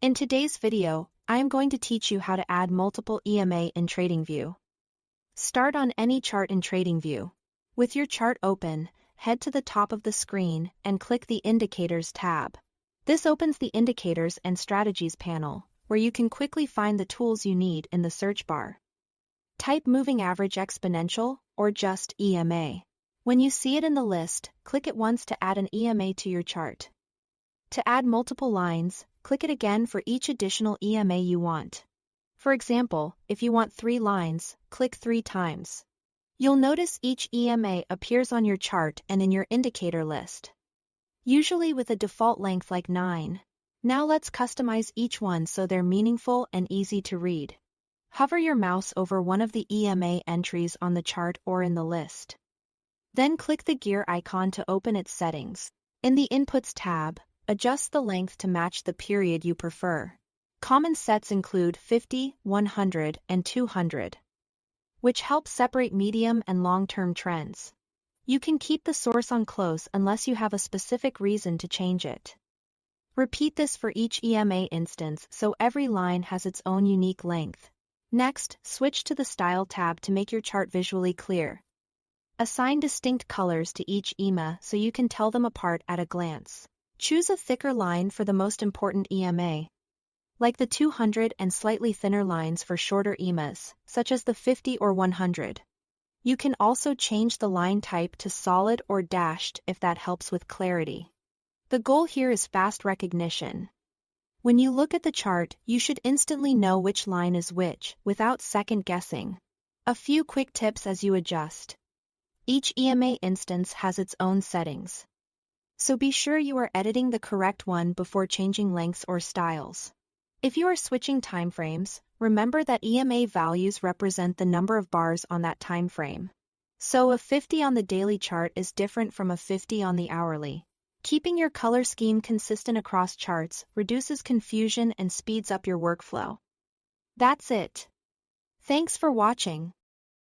In today's video, I am going to teach you how to add multiple EMA in Tradingview. Start on any chart in Tradingview. With your chart open, head to the top of the screen and click the Indicators tab. This opens the Indicators and Strategies panel, where you can quickly find the tools you need in the search bar. Type Moving Average Exponential or just EMA. When you see it in the list, click it once to add an EMA to your chart. To add multiple lines, click it again for each additional EMA you want. For example, if you want 3 lines, click 3 times. You'll notice each EMA appears on your chart and in your indicator list, usually with a default length like 9. Now let's customize each one so they're meaningful and easy to read. Hover your mouse over one of the EMA entries on the chart or in the list. Then click the gear icon to open its settings. In the Inputs tab, adjust the length to match the period you prefer. Common sets include 50, 100, and 200, which help separate medium and long-term trends. You can keep the source on close unless you have a specific reason to change it. Repeat this for each EMA instance so every line has its own unique length. Next, switch to the Style tab to make your chart visually clear. Assign distinct colors to each EMA so you can tell them apart at a glance. Choose a thicker line for the most important EMA, like the 200, and slightly thinner lines for shorter EMAs, such as the 50 or 100. You can also change the line type to solid or dashed if that helps with clarity. The goal here is fast recognition. When you look at the chart, you should instantly know which line is which, without second guessing. A few quick tips as you adjust. Each EMA instance has its own settings, so be sure you are editing the correct one before changing lengths or styles. If you are switching timeframes, remember that EMA values represent the number of bars on that timeframe. So a 50 on the daily chart is different from a 50 on the hourly. Keeping your color scheme consistent across charts reduces confusion and speeds up your workflow. That's it. Thanks for watching.